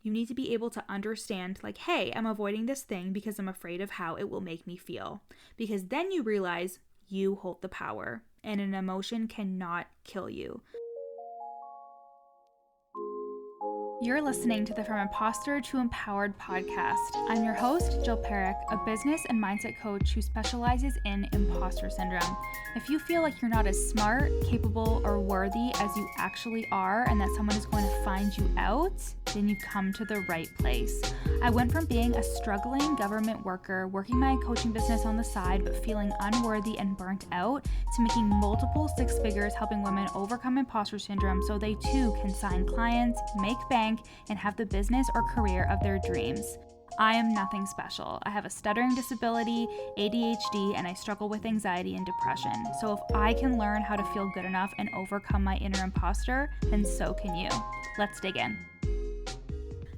You need to be able to understand, like, hey, I'm avoiding this thing because I'm afraid of how it will make me feel. Because then you realize you hold the power and an emotion cannot kill you. You're listening to the From Imposter to Empowered podcast. I'm your host, Jill Perrick, a business and mindset coach who specializes in imposter syndrome. If you feel like you're not as smart, capable, or worthy as you actually are, and that someone is going to find you out, then you've come to the right place. I went from being a struggling government worker, working my coaching business on the side, but feeling unworthy and burnt out, to making multiple six figures helping women overcome imposter syndrome so they too can sign clients, make bank, and have the business or career of their dreams. I am nothing special. I have a stuttering disability, ADHD, and I struggle with anxiety and depression. So if I can learn how to feel good enough and overcome my inner imposter, then so can you. Let's dig in.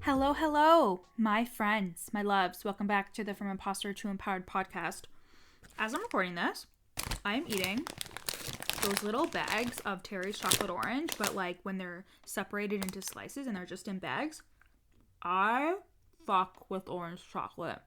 Hello, my friends, my loves. Welcome back to the From Imposter to Empowered podcast. As I'm recording this, I am eating those little bags of Terry's chocolate orange, but like when they're separated into slices and they're just in bags. I fuck with orange chocolate.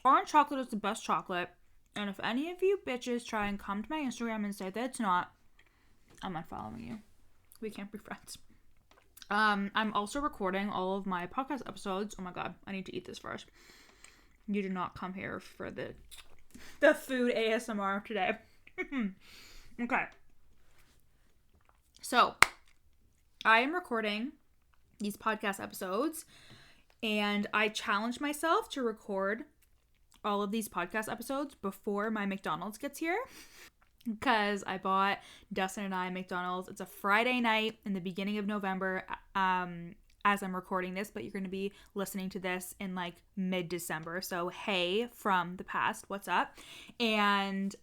Orange chocolate is the best chocolate, and if any of you bitches try and come to my Instagram and say that it's not, I'm unfollowing you. We can't be friends. I'm also recording all of my podcast episodes. Oh my god, I need to eat this first. You did not come here for the food ASMR today. Okay. So, I am recording these podcast episodes, and I challenged myself to record all of these podcast episodes before my McDonald's gets here, because I bought Dustin and I McDonald's. It's a Friday night in the beginning of November as I'm recording this, but you're going to be listening to this in like mid-December. So, hey, from the past, what's up? And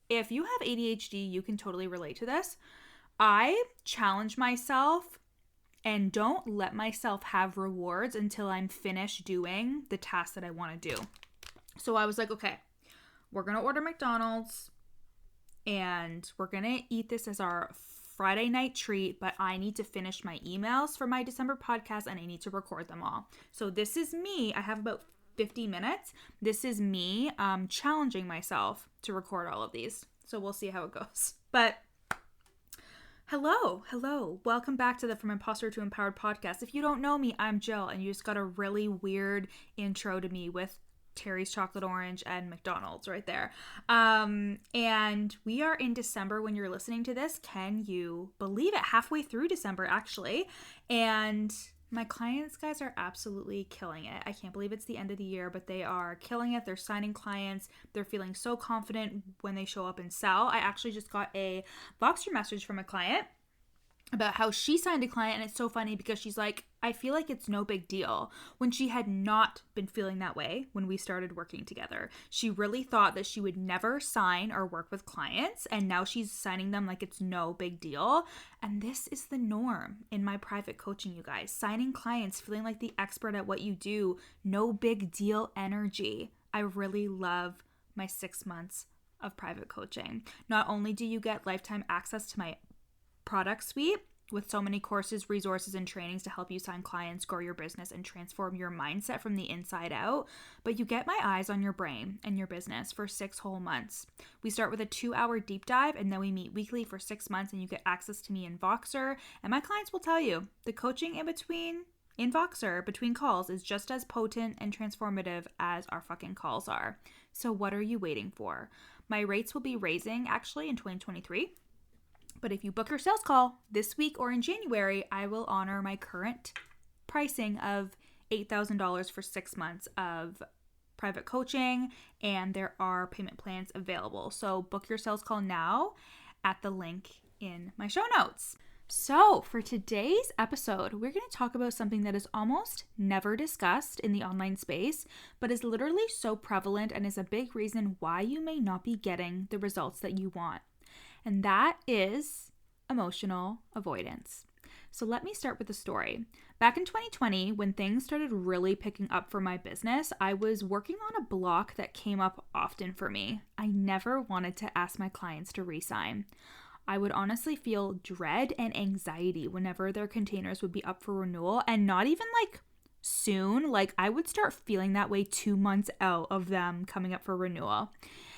if you have ADHD, you can totally relate to this. I challenge myself and don't let myself have rewards until I'm finished doing the task that I want to do. So I was like, okay, we're going to order McDonald's and we're going to eat this as our Friday night treat, but I need to finish my emails for my December podcast and I need to record them all. So this is me. I have about 50 minutes. This is me challenging myself to record all of these. So we'll see how it goes. But hello. Welcome back to the From Imposter to Empowered podcast. If you don't know me, I'm Jill, and you just got a really weird intro to me with Terry's chocolate orange and McDonald's right there. And we are in December when you're listening to this. Can you believe it? Halfway through December, actually. And my clients, guys, are absolutely killing it. I can't believe it's the end of the year, but they are killing it. They're signing clients. They're feeling so confident when they show up and sell. I actually just got a Voxer message from a client about how she signed a client, and it's so funny because she's like, I feel like it's no big deal, when she had not been feeling that way when we started working together. She really thought that she would never sign or work with clients, and now she's signing them like it's no big deal. And this is the norm in my private coaching, you guys. Signing clients, feeling like the expert at what you do, no big deal energy. I really love my 6 months of private coaching. Not only do you get lifetime access to my product suite with so many courses, resources, and trainings to help you sign clients, grow your business, and transform your mindset from the inside out, but you get my eyes on your brain and your business for 6 whole months. We start with a 2-hour deep dive, and then we meet weekly for 6 months, and you get access to me in Voxer. And my clients will tell you, the coaching in Voxer between calls is just as potent and transformative as our fucking calls are. So what are you waiting for? My rates will be raising actually in 2023. But if you book your sales call this week or in January, I will honor my current pricing of $8,000 for 6 months of private coaching, and there are payment plans available. So book your sales call now at the link in my show notes. So for today's episode, we're going to talk about something that is almost never discussed in the online space, but is literally so prevalent and is a big reason why you may not be getting the results that you want. And that is emotional avoidance. So let me start with a story. Back in 2020, when things started really picking up for my business, I was working on a block that came up often for me. I never wanted to ask my clients to re-sign. I would honestly feel dread and anxiety whenever their containers would be up for renewal, and not even like soon, like I would start feeling that way 2 months out of them coming up for renewal.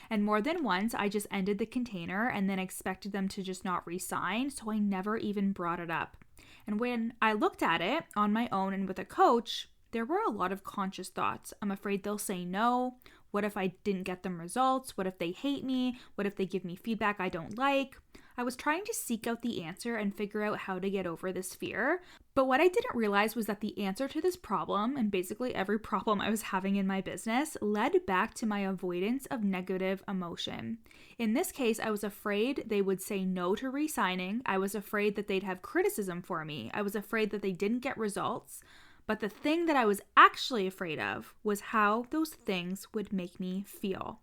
And more than once, I just ended the container and then expected them to just not re-sign, so I never even brought it up. And when I looked at it on my own and with a coach, there were a lot of conscious thoughts. I'm afraid they'll say no. What if I didn't get them results? What if they hate me? What if they give me feedback I don't like? I was trying to seek out the answer and figure out how to get over this fear. But what I didn't realize was that the answer to this problem, and basically every problem I was having in my business, led back to my avoidance of negative emotion. In this case, I was afraid they would say no to re-signing. I was afraid that they'd have criticism for me. I was afraid that they didn't get results. But the thing that I was actually afraid of was how those things would make me feel.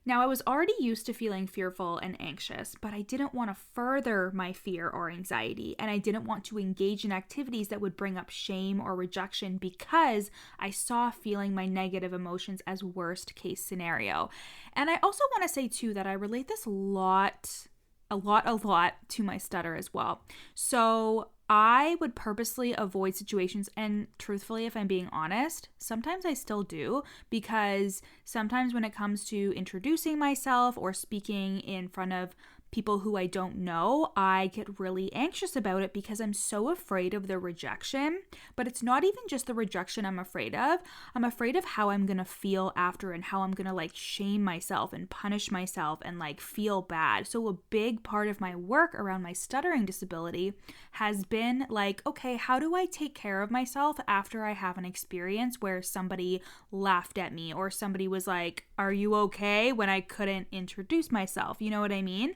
Now, I was already used to feeling fearful and anxious, but I didn't want to further my fear or anxiety, and I didn't want to engage in activities that would bring up shame or rejection because I saw feeling my negative emotions as worst case scenario. And I also want to say too that I relate this a lot to my stutter as well. So I would purposely avoid situations, and truthfully, if I'm being honest, sometimes I still do, because sometimes when it comes to introducing myself or speaking in front of people who I don't know, I get really anxious about it because I'm so afraid of the rejection. But it's not even just the rejection I'm afraid of. I'm afraid of how I'm gonna feel after and how I'm gonna like shame myself and punish myself and like feel bad. So a big part of my work around my stuttering disability has been like, okay, how do I take care of myself after I have an experience where somebody laughed at me or somebody was like, "Are you okay?" when I couldn't introduce myself. You know what I mean?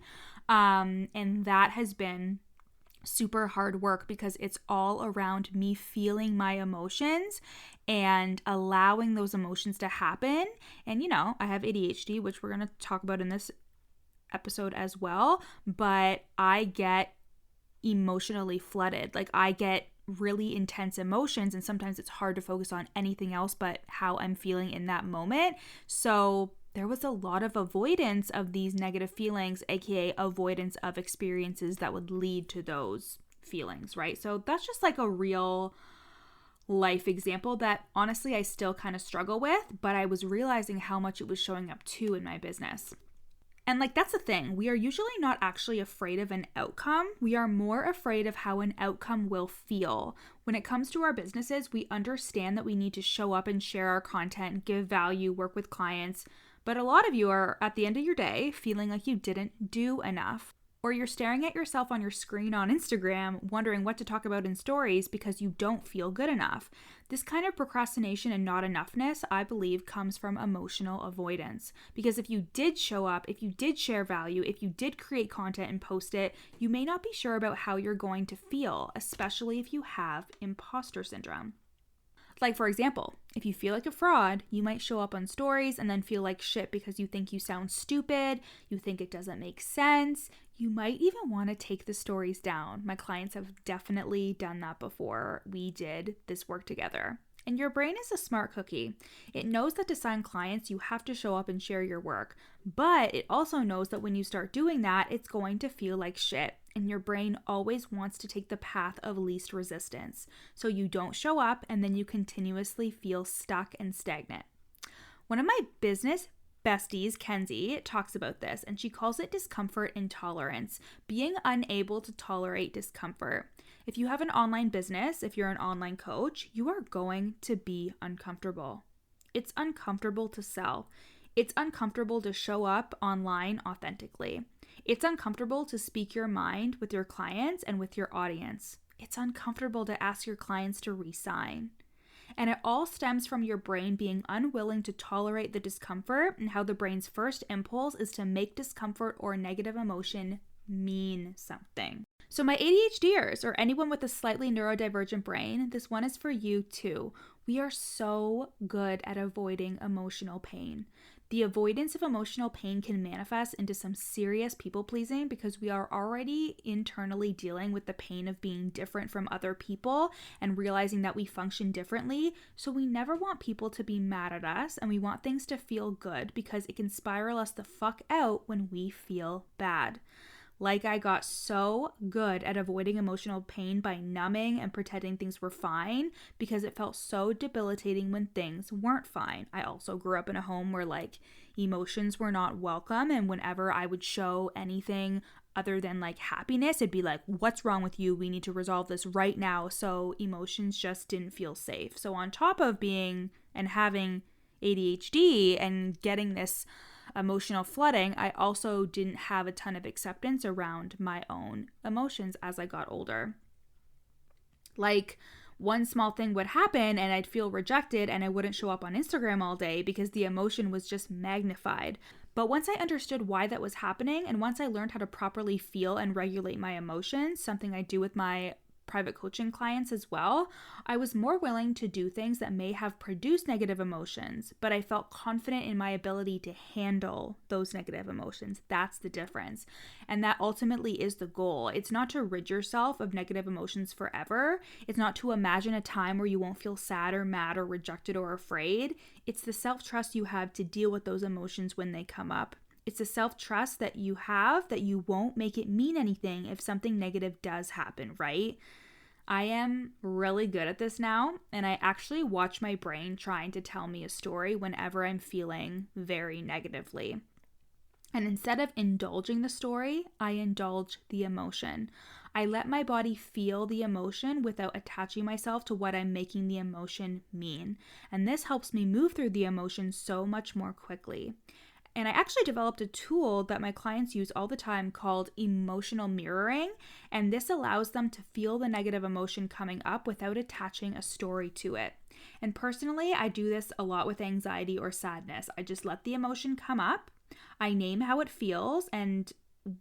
And that has been super hard work because it's all around me feeling my emotions and allowing those emotions to happen. And, you know, I have ADHD, which we're going to talk about in this episode as well, but I get emotionally flooded. Like I get really intense emotions, and sometimes it's hard to focus on anything else but how I'm feeling in that moment. So there was a lot of avoidance of these negative feelings, aka avoidance of experiences that would lead to those feelings, right? So that's just like a real life example that honestly I still kind of struggle with, but I was realizing how much it was showing up too in my business. And like, that's the thing. We are usually not actually afraid of an outcome. We are more afraid of how an outcome will feel. When it comes to our businesses, we understand that we need to show up and share our content, give value, work with clients. But a lot of you are at the end of your day feeling like you didn't do enough. Or you're staring at yourself on your screen on Instagram, wondering what to talk about in stories because you don't feel good enough. This kind of procrastination and not enoughness, I believe, comes from emotional avoidance. Because if you did show up, if you did share value, if you did create content and post it, you may not be sure about how you're going to feel, especially if you have imposter syndrome. Like, for example, if you feel like a fraud, you might show up on stories and then feel like shit because you think you sound stupid, you think it doesn't make sense. You might even want to take the stories down. My clients have definitely done that before we did this work together. And your brain is a smart cookie. It knows that to sign clients, you have to show up and share your work. But it also knows that when you start doing that, it's going to feel like shit. And your brain always wants to take the path of least resistance. So you don't show up and then you continuously feel stuck and stagnant. One of my business besties, Kenzie, talks about this, and she calls it discomfort intolerance, being unable to tolerate discomfort. If you have an online business, if you're an online coach, you are going to be uncomfortable. It's uncomfortable to sell. It's uncomfortable to show up online authentically. It's uncomfortable to speak your mind with your clients and with your audience. It's uncomfortable to ask your clients to re-sign. And it all stems from your brain being unwilling to tolerate the discomfort, and how the brain's first impulse is to make discomfort or negative emotion mean something. So my ADHDers, or anyone with a slightly neurodivergent brain, this one is for you too. We are so good at avoiding emotional pain. The avoidance of emotional pain can manifest into some serious people pleasing because we are already internally dealing with the pain of being different from other people and realizing that we function differently. So we never want people to be mad at us, and we want things to feel good because it can spiral us the fuck out when we feel bad. Like I got so good at avoiding emotional pain by numbing and pretending things were fine because it felt so debilitating when things weren't fine. I also grew up in a home where like emotions were not welcome, and whenever I would show anything other than like happiness, it'd be like, what's wrong with you? We need to resolve this right now. So emotions just didn't feel safe. So on top of being and having ADHD and getting this emotional flooding, I also didn't have a ton of acceptance around my own emotions as I got older. Like, one small thing would happen and I'd feel rejected and I wouldn't show up on Instagram all day because the emotion was just magnified. But once I understood why that was happening, and once I learned how to properly feel and regulate my emotions, something I do with my private coaching clients as well, I was more willing to do things that may have produced negative emotions, but I felt confident in my ability to handle those negative emotions. That's the difference. And that ultimately is the goal. It's not to rid yourself of negative emotions forever. It's not to imagine a time where you won't feel sad or mad or rejected or afraid. It's the self-trust you have to deal with those emotions when they come up. It's a self-trust that you have that you won't make it mean anything if something negative does happen, right? I am really good at this now, and I actually watch my brain trying to tell me a story whenever I'm feeling very negatively. And instead of indulging the story, I indulge the emotion. I let my body feel the emotion without attaching myself to what I'm making the emotion mean. And this helps me move through the emotion so much more quickly. And I actually developed a tool that my clients use all the time called emotional mirroring. And this allows them to feel the negative emotion coming up without attaching a story to it. And personally, I do this a lot with anxiety or sadness. I just let the emotion come up. I name how it feels and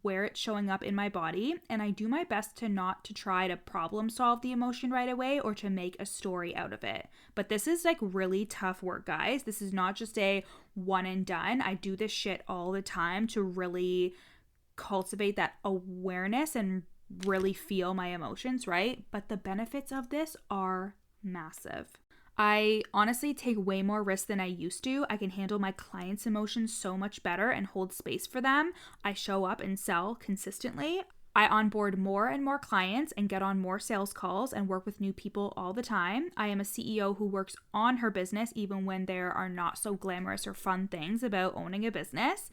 where it's showing up in my body, and I do my best to try to problem solve the emotion right away or to make a story out of it. But this is like really tough work, guys. This is not just a one and done. I do this shit all the time to really cultivate that awareness and really feel my emotions, right? But the benefits of this are massive. I honestly take way more risks than I used to. I can handle my clients' emotions so much better and hold space for them. I show up and sell consistently. I onboard more and more clients and get on more sales calls and work with new people all the time. I am a CEO who works on her business even when there are not so glamorous or fun things about owning a business.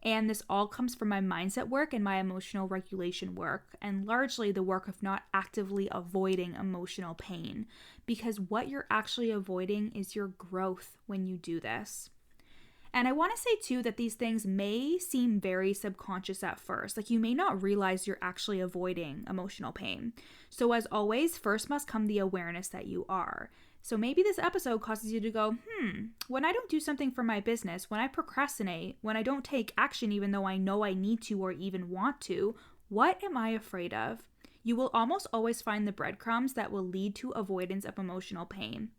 And this all comes from my mindset work and my emotional regulation work, and largely the work of not actively avoiding emotional pain, because what you're actually avoiding is your growth when you do this. And I want to say too that these things may seem very subconscious at first. Like, you may not realize you're actually avoiding emotional pain. So as always, first must come the awareness that you are. So maybe this episode causes you to go, when I don't do something for my business, when I procrastinate, when I don't take action even though I know I need to or even want to, what am I afraid of? You will almost always find the breadcrumbs that will lead to avoidance of emotional pain.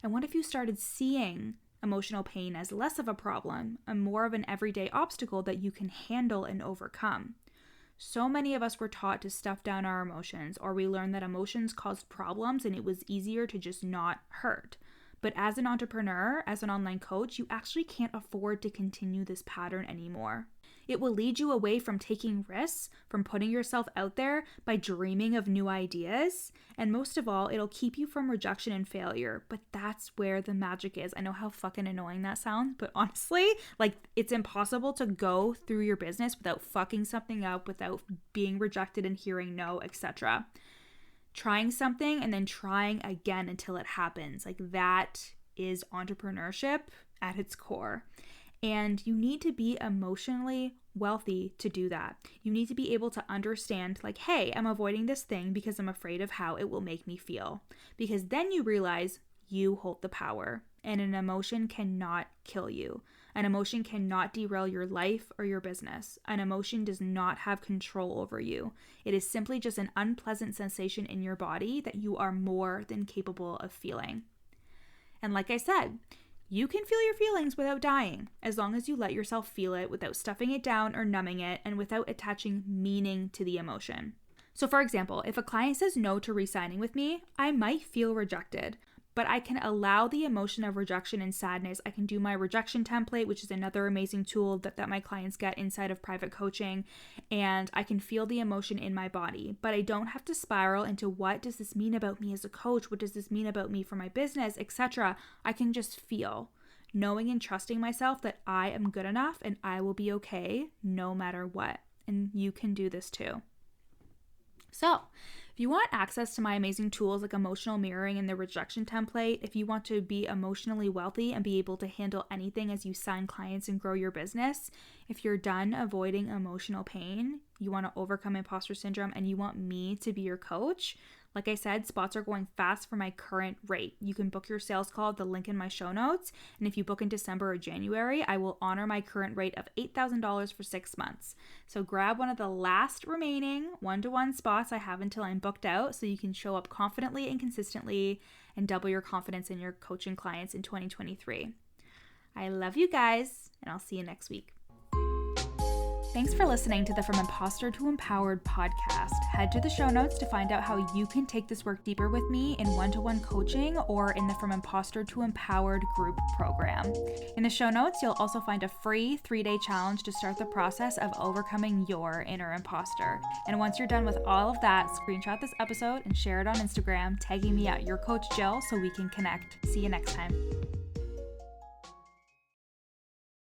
And what if you started seeing emotional pain as less of a problem and more of an everyday obstacle that you can handle and overcome? So many of us were taught to stuff down our emotions, or we learned that emotions caused problems and it was easier to just not hurt. But as an entrepreneur, as an online coach, you actually can't afford to continue this pattern anymore. It will lead you away from taking risks, from putting yourself out there by dreaming of new ideas. And most of all, it'll keep you from rejection and failure. But that's where the magic is. I know how fucking annoying that sounds, but honestly, like, it's impossible to go through your business without fucking something up, without being rejected and hearing no, etc. Trying something and then trying again until it happens. Like, that is entrepreneurship at its core. And you need to be emotionally wealthy to do that. You need to be able to understand, like, hey, I'm avoiding this thing because I'm afraid of how it will make me feel. Because then you realize you hold the power, and an emotion cannot kill you. An emotion cannot derail your life or your business. An emotion does not have control over you. It is simply just an unpleasant sensation in your body that you are more than capable of feeling. And like I said, you can feel your feelings without dying, as long as you let yourself feel it without stuffing it down or numbing it, and without attaching meaning to the emotion. So for example, if a client says no to re-signing with me, I might feel rejected, but I can allow the emotion of rejection and sadness. I can do my rejection template, which is another amazing tool that my clients get inside of private coaching, and I can feel the emotion in my body, but I don't have to spiral into what does this mean about me as a coach? What does this mean about me for my business, etc. I can just feel, knowing and trusting myself that I am good enough and I will be okay no matter what. And you can do this too. So, if you want access to my amazing tools like emotional mirroring and the rejection template, if you want to be emotionally wealthy and be able to handle anything as you sign clients and grow your business, if you're done avoiding emotional pain, you want to overcome imposter syndrome, and you want me to be your coach, like I said, spots are going fast for my current rate. You can book your sales call at the link in my show notes. And if you book in December or January, I will honor my current rate of $8,000 for 6 months. So grab one of the last remaining one-to-one spots I have until I'm booked out, so you can show up confidently and consistently and double your confidence in your coaching clients in 2023. I love you guys, and I'll see you next week. Thanks for listening to the From Imposter to Empowered podcast. Head to the show notes to find out how you can take this work deeper with me in one-to-one coaching or in the From Imposter to Empowered group program. In the show notes, you'll also find a free 3-day challenge to start the process of overcoming your inner imposter. And once you're done with all of that, screenshot this episode and share it on Instagram, tagging me at your coach Jill so we can connect. See you next time.